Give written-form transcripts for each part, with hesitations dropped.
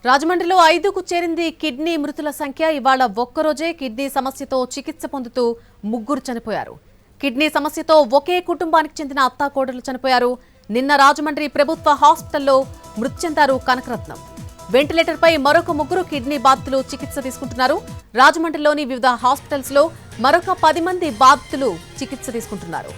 రాజమండ్రిలో 5కు చేరింది కిడ్నీ మృతుల సంఖ్య. ఇవాళ ఒక్కరోజే కిడ్నీ సమస్యతో చికిత్స పొందుతూ ముగ్గురు చనిపోయారు. కిడ్నీ సమస్యతో ఒకే కుటుంబానికి చెందిన అత్తాకోడలు చనిపోయారు. నిన్న రాజమండ్రి ప్రభుత్వ హాస్పిటల్లో మృతి చెందారు కనకరత్నం. వెంటిలేటర్పై మరొక ముగ్గురు కిడ్నీ బాధితులు చికిత్స తీసుకుంటున్నారు. రాజమండ్రిలోని వివిధ హాస్పిటల్స్ లో మరొక 10 మంది బాధితులు చికిత్స తీసుకుంటున్నారు.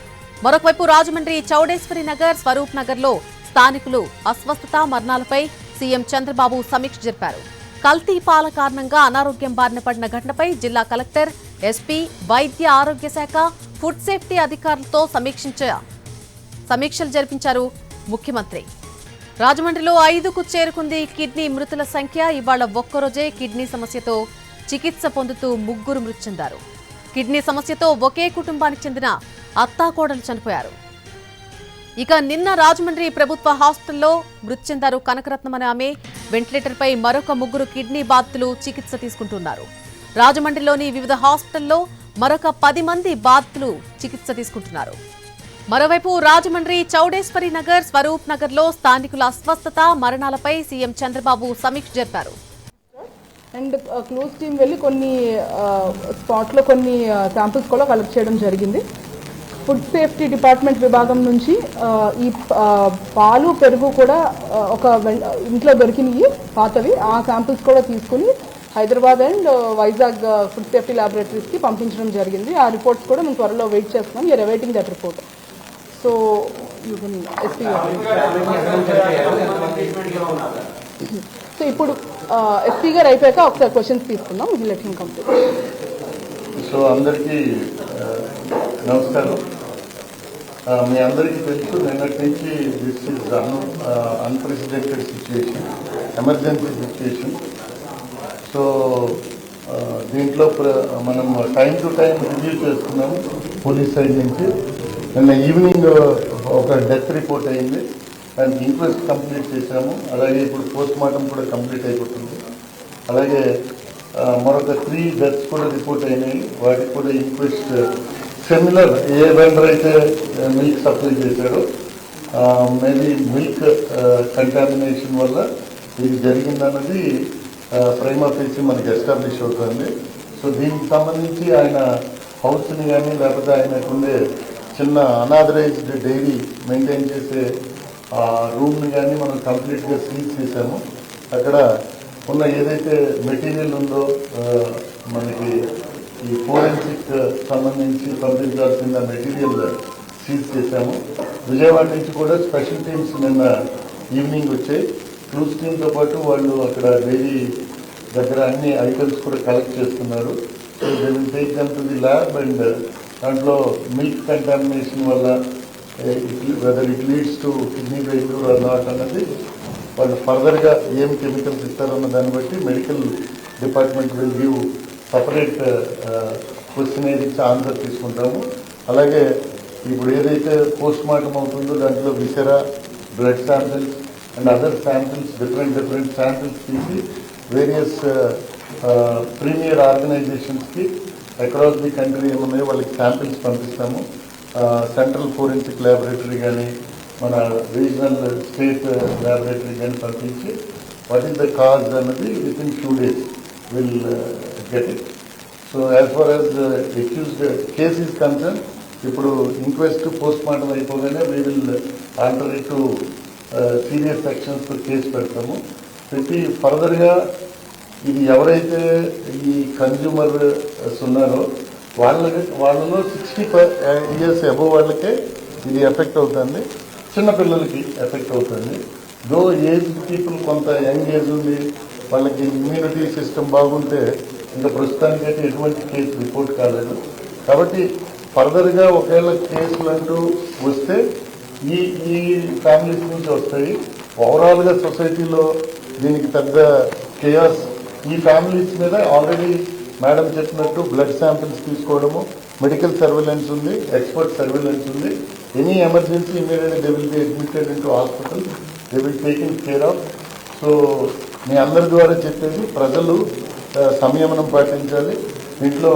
మరొకవైపు రాజమండ్రి చౌడేశ్వరి నగర్, స్వరూప్ నగర్ లో స్థానికులు అస్వస్థత మరణాలపై సీఎం చంద్రబాబు సమీక్ష జరిపారు. కల్తీ పాల కారణంగా అనారోగ్యం బారిన పడిన ఘటనపై జిల్లా కలెక్టర్, ఎస్పీ, వైద్య ఆరోగ్య శాఖ, ఫుడ్ సేఫ్టీ అధికారులతో సమీక్షలు జరిపించారు ముఖ్యమంత్రి. రాజమండ్రిలో 5కు చేరుకుంది కిడ్నీ మృతుల సంఖ్య. ఇవాళ ఒక్కరోజే కిడ్నీ సమస్యతో చికిత్స పొందుతూ ముగ్గురు మృతి చెందారు. కిడ్నీ సమస్యతో ఒకే కుటుంబానికి చెందిన అత్తాకోడలు చనిపోయారు. ఇక నిన్న రాజమండ్రి ప్రభుత్వ హాస్పిటల్లో మృతి చెందారు కనకరత్నం అనే ఆమె. వెంటిలేటర్పై మరొక ముగ్గురు కిడ్నీ బాధితులు చికిత్స తీసుకుంటున్నారు. రాజమండ్రిలోని వివిధ హాస్పిటల్లో మరొక 10 మంది బాధితులు చికిత్స తీసుకుంటున్నారు. మరోవైపు రాజమండ్రి చౌడేశ్వరి నగర్, స్వరూప్ నగర్ లో స్థానికుల అస్వస్థత మరణాలపై సీఎం చంద్రబాబు సమీక్ష జరిపారు. అండ్ క్లోజ్ టీమ్ వెళ్ళి కొన్ని స్పాట్లో కొన్ని శాంపిల్స్ కూడా కలెక్ట్ చేయడం జరిగింది. ఫుడ్ సేఫ్టీ డిపార్ట్మెంట్ విభాగం నుంచి ఈ పాలు, పెరుగు కూడా ఒక ఇంట్లో దొరికినవి పాతవి, ఆ శాంపిల్స్ కూడా తీసుకుని Hyderabad and Vizag food safety ల్యాబొరేటరీస్కి పంపించడం జరిగింది. ఆ రిపోర్ట్స్ కూడా మేము త్వరలో వెయిట్ చేస్తున్నాం. You are awaiting that report. So ఇప్పుడు ఎస్పీ గారు అయిపోయాక ఒకసారి క్వశ్చన్స్ తీసుకుందాం. Let him complete. సో అందరికీ నమస్కారం. మీ అందరికీ తెలుసు, నిన్నటి నుంచి this is unprecedented situation, emergency situation. So దీంట్లో మనం టైం టు టైం రివ్యూ చేస్తున్నాము పోలీస్ సైడ్ నుంచి. నిన్న ఈవినింగ్ ఒక డెత్ రిపోర్ట్ అయింది, దానికి ఇంక్వెస్ట్ కంప్లీట్ చేశాము. అలాగే ఇప్పుడు పోస్ట్ మార్టం కూడా కంప్లీట్ అయిపోతుంది. అలాగే మరొక 3 డెత్స్ కూడా రిపోర్ట్ అయినాయి, వాటికి కూడా ఇంక్వెస్ట్ సిమిలర్ ఏ వెండర్ అయితే మిల్క్ సప్లై చేశాడో మేబీ మిల్క్ కంటామినేషన్ వల్ల ఇది జరిగిందన్నది ప్రైమా ఫేసి మనకి ఎస్టాబ్లిష్ అవుతుంది. సో దీనికి సంబంధించి ఆయన హౌస్ని కానీ లేకపోతే ఆయనకుండే చిన్న అనాథరైజ్డ్ డైరీ మెయింటైన్ చేసే రూమ్ని కానీ మనం కంప్లీట్గా సీజ్ చేశాము. అక్కడ ఉన్న ఏదైతే మెటీరియల్ ఉందో మనకి ఈ ఫోరెన్సిక్ సంబంధించి పంపించాల్సిన మెటీరియల్ సీజ్ చేశాము. విజయవాడ నుంచి కూడా స్పెషల్ టీమ్స్ నిన్న ఈవినింగ్ వచ్చాయి. క్లూస్ టీమ్తో పాటు వాళ్ళు అక్కడ డైరీ దగ్గర అన్ని ఐటమ్స్ కూడా కలెక్ట్ చేస్తున్నారు. So they will take them to the lab. And దాంట్లో మిల్క్ కంటామినేషన్ వల్ల whether it leads to kidney failure or not అన్నది వాళ్ళు ఫర్దర్గా ఏం కెమికల్స్ ఇస్తారన్న దాన్ని బట్టి medical department will give separate question ఇచ్చి ఆన్సర్ తీసుకుంటాము. అలాగే ఇప్పుడు ఏదైతే పోస్ట్ మార్టం అవుతుందో దాంట్లో viscera, blood samples and other samples, different samples తీసి వేరియస్ ప్రీమియర్ ఆర్గనైజేషన్స్కి అక్రాస్ ది కంట్రీ ఏమున్నాయో వాళ్ళకి శాంపిల్స్ పంపిస్తాము. సెంట్రల్ ఫోరెన్సిక్ ల్యాబొరేటరీ కానీ మన రీజనల్ స్టేట్ ల్యాబొరేటరీ కానీ పంపించి వాట్ ఈస్ ద కాజ్ అన్నది within 2 days will get it. So as far as accused case is concern, ఇప్పుడు ఇంక్వెస్ట్ పోస్ట్ మార్టం అయిపోగానే we will alter it to serious సెక్షన్స్తో case పెడతాము. పెట్టి ఫర్దర్గా ఇది ఎవరైతే ఈ కన్జ్యూమర్స్ ఉన్నారో వాళ్ళలో 60 years అబోవ్ వాళ్ళకే ఇది ఎఫెక్ట్ అవుతుంది, చిన్నపిల్లలకి ఎఫెక్ట్ అవుతుంది. దో ఏజ్ పీపుల్ కొంత యంగ్ ఏజ్ ఉంది, వాళ్ళకి ఇమ్యూనిటీ సిస్టమ్ బాగుంటే ఇంకా ప్రస్తుతానికైతే ఎటువంటి కేసు రిపోర్ట్ కాలేదు. కాబట్టి ఫర్దర్గా ఒకవేళ కేసులు అంటూ వస్తే ఈ ఫ్యామిలీస్ నుంచి వస్తాయి. ఓవరాల్గా సొసైటీలో దీనికి పెద్ద కేయాస్. ఈ ఫ్యామిలీస్ మీద ఆల్రెడీ మేడం చెప్పినట్టు బ్లడ్ శాంపిల్స్ తీసుకోవడము, మెడికల్ సర్వేలెన్స్ ఉంది, ఎక్స్పర్ట్ సర్వేలెన్స్ ఉంది. Any emergency immediately they will be admitted in to hospital, they will taking care of. So మీ అందరి ద్వారా చెప్పేది ప్రజలు సంయమనం పాటించాలి. దీంట్లో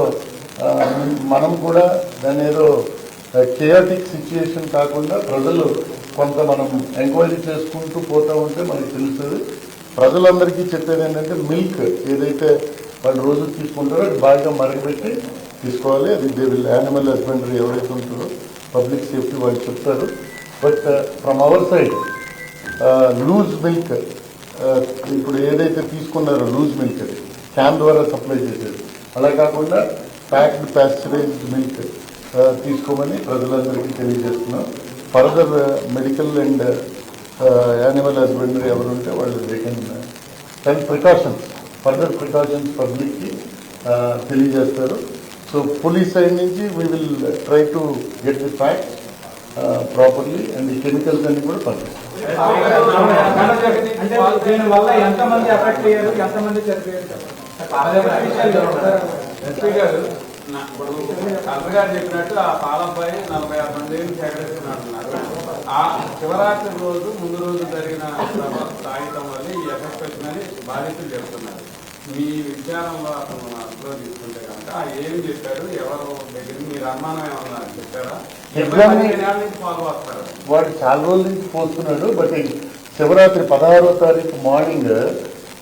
మనం కూడా దాని ఏదో కేయాటిక్ సిచ్యుయేషన్ కాకుండా ప్రజలు కొంత మనం ఎంక్వైరీ చేసుకుంటూ పోతూ ఉంటే మనకి తెలుస్తుంది. ప్రజలందరికీ చెప్పేది ఏంటంటే మిల్క్ ఏదైతే వాళ్ళు రోజు తీసుకుంటారో అది బాగా మరగబెట్టి తీసుకోవాలి. అది దే విల్ యానిమల్ హస్బెండరీ ఎవరైతే ఉంటారో పబ్లిక్ సేఫ్టీ వాళ్ళు చెప్తారు. But from our side loose milk ఇప్పుడు ఏదైతే తీసుకున్నారో లూజ్ మిల్క్ అది క్యాన్ ద్వారా సప్లై చేసేది, అలా కాకుండా ప్యాక్డ్ ప్యాస్చరైజ్డ్ మిల్క్ తీసుకోమని ప్రజలందరికీ తెలియజేస్తున్నాం. Further medical and animal husbandry ఎవరు ఉంటే వాళ్ళు they can ten precautions, further precautions పబ్లిక్కి తెలియజేస్తారు. సో పోలీస్ సైడ్ నుంచి we will try to get the facts properly and ఈ కెమికల్స్ అన్ని కూడా పంపిస్తాం. దీనివల్ల ఎంతమంది ఎఫెక్ట్ అయ్యారు, ఎంతమంది చనిపోయారు? కలెక్టర్ గారు చెప్పినట్టు ఆ పాలపై 46 మందిని సేకరిస్తున్నట్టున్నారు. ఆ శివరాత్రి రోజు ముందు రోజు జరిగిన తాగటం వల్ల ఈ ఎఫెక్ట్ వచ్చిందని బాధితులు చెప్తున్నారు. మీ విచారంలో అతను తీసుకుంటే కనుక ఏం చెప్పారు, ఎవరు దగ్గర మీరు అనుమానం ఏమన్నా చెప్పారా? ఫాలో వస్తారు. వాడు చాలా రోజుల నుంచి పోస్తున్నాడు. బట్ శివరాత్రి 16వ తారీఖు మార్నింగ్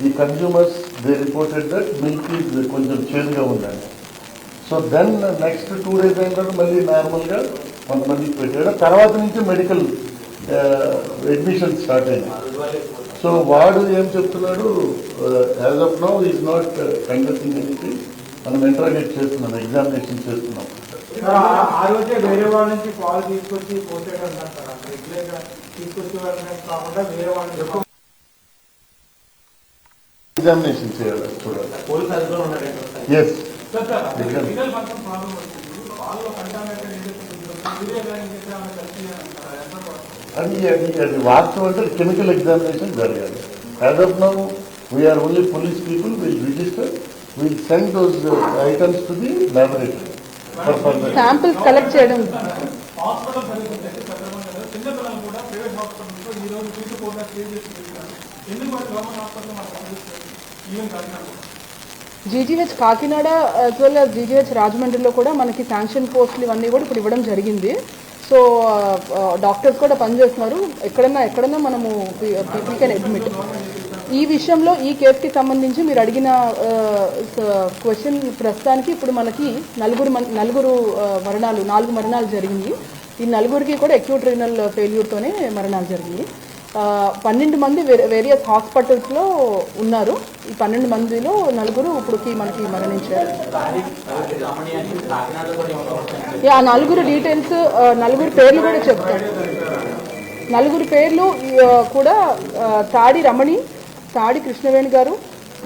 ఈ consumers they reported that milk is కొంచెం చేదుగా ఉందండి. సో దెన్ నెక్స్ట్ 2 days అయిన తర్వాత మళ్ళీ నార్మల్గా కొంతమందికి పెట్టాడు. తర్వాత నుంచి మెడికల్ అడ్మిషన్ స్టార్ట్ అయింది. సో వాడు ఏం చెప్తున్నాడు, as of now is not conducting anything. మనం ఇంటరాగేట్ చేస్తున్నాం, ఎగ్జామినేషన్ చేస్తున్నాం. ఆ రోజే వేరే వాళ్ళ నుంచి పాలు తీసుకొచ్చి పోసేయడం అంటారా? రెగ్యులర్ గా తీసుకొచ్చే వాళ్ళని కాకుండా వేరే వాళ్ళని ఎగ్జామినేషన్ చేయాలి, చూడాలి. ఎస్, అది వాస్తవం అంటే కెమికల్ ఎగ్జామినేషన్ జరగాలి. As of now we are only police people will register, will send those items to the laboratory. Samples collect చేయడం. GGH Kakinada as well as GGH రాజమండ్రిలో కూడా మనకి శాంక్షన్ పోస్టులు ఇవన్నీ కూడా ఇప్పుడు ఇవ్వడం జరిగింది. సో డాక్టర్స్ కూడా పనిచేస్తున్నారు. ఎక్కడన్నా మనము పీపుల్ కెన్ అడ్మిట్. ఈ విషయంలో ఈ కేసుకి సంబంధించి మీరు అడిగిన క్వశ్చన్ ప్రస్తుతానికి ఇప్పుడు మనకి నలుగురు మరణాలు 4 మరణాలు జరిగింది. ఈ నలుగురికి కూడా అక్యూట్ రీనల్ ఫెయిల్యూర్తోనే మరణాలు జరిగింది. 12 మంది వేరియస్ హాస్పిటల్స్లో ఉన్నారు. ఈ 12 మందిలో 4 ఇప్పటికి మనకి మరణించారు. ఆ 4 డీటెయిల్స్, 4 పేర్లు కూడా చెప్తారు. 4 పేర్లు కూడా తాడి రమణి, తాడి కృష్ణవేణి గారు,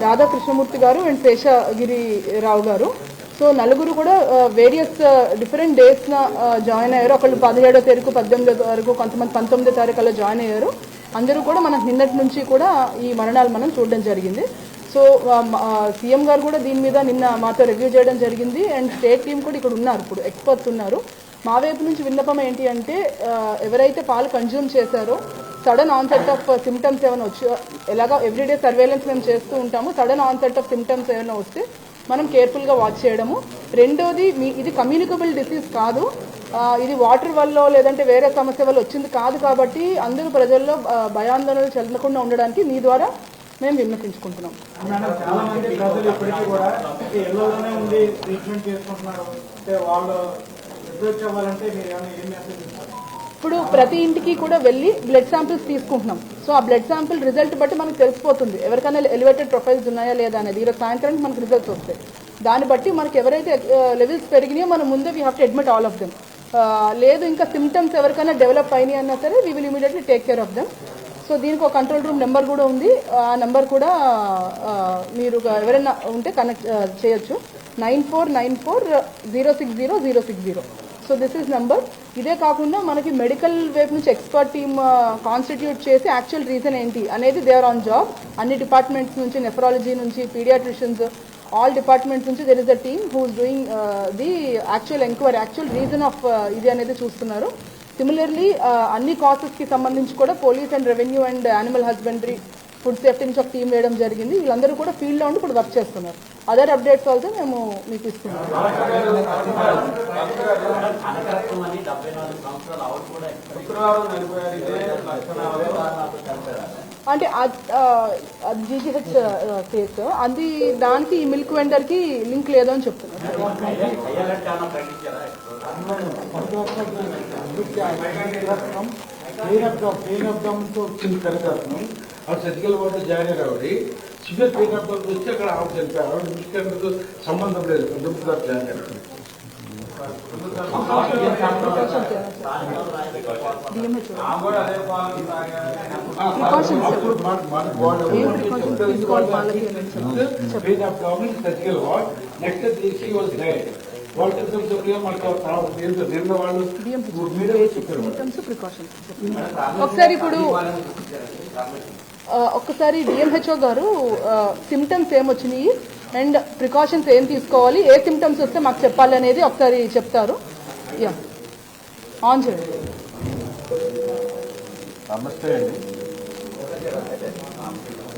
రాధా కృష్ణమూర్తి గారు అండ్ శేషగిరిరావు గారు. సో 4 కూడా వేరియస్ డిఫరెంట్ డేస్న జాయిన్ అయ్యారు. ఒకళ్ళు 17వ తారీఖు, 18వ తారీఖు, కొంతమంది 19వ తారీఖు అలా జాయిన్ అయ్యారు. అందరూ కూడా మనకు నిన్నటి నుంచి కూడా ఈ మరణాలు మనం చూడడం జరిగింది. సో సీఎం గారు కూడా దీని మీద నిన్న మాతో రివ్యూ చేయడం జరిగింది. అండ్ స్టేట్ టీం కూడా ఇక్కడ ఉన్నారు, ఇప్పుడు ఎక్స్పర్ట్స్ ఉన్నారు. మా వైపు నుంచి విన్నపం ఏంటి అంటే ఎవరైతే పాలు కన్జ్యూమ్ చేశారో సడన్ ఆన్సెట్ ఆఫ్ సిమ్టమ్స్ ఏమైనా వచ్చి, ఎలాగా ఎవ్రీడే సర్వేలెన్స్ మేము చేస్తూ ఉంటాము, సడన్ ఆన్సెట్ ఆఫ్ సిమ్టమ్స్ ఏమైనా వస్తే మనం కేర్ఫుల్గా వాచ్ చేయడము. రెండోది, ఇది కమ్యూనికబుల్ డిసీజ్ కాదు, ఇది వాటర్ వల్ల లేదంటే వేరే సమస్య వల్ల వచ్చింది కాదు. కాబట్టి అందరూ ప్రజల్లో భయాందోళనలు చెందకుండా ఉండడానికి మీ ద్వారా మేము విన్నపించుకుంటున్నాం. చాలా మంది ప్రజలు ఇప్పటికీ కూడా ఎల్లోనే ఉండి ట్రీట్మెంట్ చేసుకుంటున్నారు. వాళ్ళు రిజల్ట్ అవ్వాలంటే మీరు ఏం మెసేజ్ ఇస్తారు? ఇప్పుడు ప్రతి ఇంటికి కూడా వెళ్ళి బ్లడ్ శాంపిల్స్ తీసుకుంటున్నాం. సో ఆ బ్లడ్ శాంపిల్ రిజల్ట్ బట్టి మనకు తెలిసిపోతుంది ఎవరికైనా ఎలివేటెడ్ ప్రొఫైల్స్ ఉన్నాయా లేదా అనేది. ఈరోజు సాయంత్రానికి మనకు రిజల్ట్స్ వస్తాయి. దాన్ని బట్టి మనకి ఎవరైతే లెవెల్స్ పెరిగినాయో మనం ముందే we have to admit all of them. లేదు ఇంకా సిమ్టమ్స్ ఎవరికైనా డెవలప్ అయినాయి అన్నా సరే we will immediately take care of them. So దీనికి ఒక కంట్రోల్ రూమ్ నెంబర్ కూడా ఉంది. ఆ నెంబర్ కూడా మీరు ఎవరైనా ఉంటే కనెక్ట్ చేయొచ్చు. 9494060060. So this is number. ఇదే కాకుండా మనకి మెడికల్ వైపు నుంచి ఎక్స్పర్ట్ టీమ్ కాన్స్టిట్యూట్ చేసి యాక్చువల్ రీజన్ ఏంటి అనేది దే ఆర్ ఆన్ జాబ్. అన్ని డిపార్ట్మెంట్స్ నుంచి, నెఫ్రాలజీ నుంచి, పీడియాట్రిషియన్స్, ఆల్ డిపార్ట్మెంట్స్ నుంచి there is a team who is doing the actual enquiry, actual reason of ఇది అనేది చూస్తున్నారు. సిమిలర్లీ అన్ని కాసెస్కి సంబంధించి కూడా police and revenue and animal husbandry, food safety నుంచి ఒక టీం వేయడం జరిగింది. వీళ్ళందరూ కూడా ఫీల్డ్లో ఉండి ఇప్పుడు వర్క్ చేస్తున్నారు. అదర్ అప్డేట్స్ ఆల్సో మేము మీకు ఇస్తున్నాం. అంటే అది జీజీహెచ్ కేసు, అది దానికి ఈ మిల్క్ వెండర్ కి లింక్ లేదు అని చెప్తున్నారు. और सर्जिकल वार्ड జాయిన్ అయ్యారు. సివియర్ పెయిన్ ఆఫ్ డాక్టర్ వచ్చి అక్కడ ఆఫ్ చనిపోయారు. మిల్క్ సంబంధం లేదు, డాక్టర్ జాయిన్ అయ్యారు. Pain of doctor surgical ward next day was dead. వాళ్ళు నిన్న వాళ్ళు ఒకసారి ఇప్పుడు ఒక్కసారి డిఎంహెచ్ఓ గారు సిమ్టమ్స్ ఏమొచ్చినాయి అండ్ ప్రికాషన్స్ ఏం తీసుకోవాలి, ఏ సిమ్టమ్స్ వస్తే మాకు చెప్పాలి అనేది ఒకసారి చెప్తారు. యా ఆన్ చేయండి. నమస్తే అండి.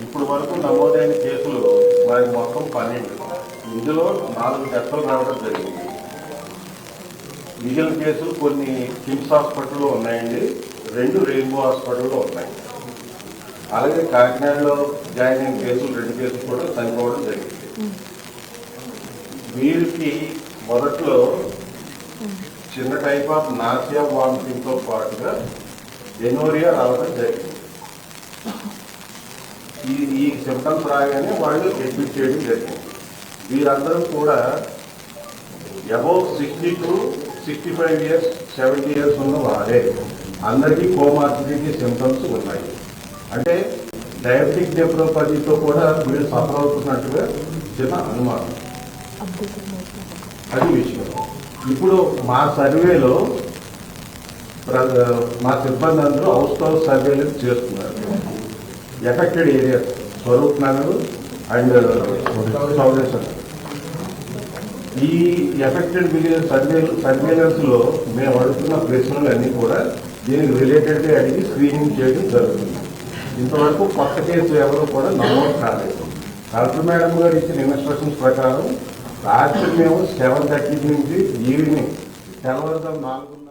ఇప్పుడు వరకు నమోదైన కేసులు వారి మొత్తం 12. ఇందులో 4 డెత్లు రావడం జరిగింది. లీగల్ కేసులు కొన్ని కిమ్స్ హాస్పిటల్లో ఉన్నాయండి, 2 రెయిన్బో హాస్పిటల్లో ఉన్నాయి. అలాగే కాకినాడలో జాయిన్ అయిన కేసులు 2 కేసులు కూడా చనిపోవడం జరిగింది. వీరికి మొదట్లో చిన్న టైప్ ఆఫ్ నాసియా వామిటింగ్ తో పాటుగా ఎనోరియా రావడం జరిగింది. ఈ సిమ్టమ్స్ రాగానే వాళ్ళు అడ్మిట్ చేయడం జరిగింది. వీరందరూ కూడా అబౌవ్ 60 to 65 years 70 years ఉన్న వారే. అందరికీ కోమార్బిడిటీ సిమ్టమ్స్ ఉన్నాయి. అంటే డయాబెటిక్ నెఫ్రోపతితో కూడా వీళ్ళు సఫర్ అవుతున్నట్టుగా చిన్న అనుమానం. అది విషయం. ఇప్పుడు మా సర్వేలో మా సిబ్బంది అందరూ హౌస్ సర్వేలు చేస్తున్నారు. Affected areas Swarup Nagar and Saudeshwar. ఈ ఎఫెక్టెడ్ విలేజ్ సర్వేలెన్స్ లో మేము అడుగుతున్న ప్రశ్నలు అన్ని కూడా దీనికి రిలేటెడ్ గా అడిగి స్క్రీనింగ్ చేయడం జరుగుతుంది. ఇంతవరకు కొత్త కేసు ఎవరు కూడా నమోదు కాలేదు. కలెక్టర్ మేడం గారు ఇచ్చిన ఇన్స్ట్రక్షన్స్ ప్రకారం రాత్రి మేము 7:30 నుంచి ఈవినింగ్ తెల్లవారుజాము 4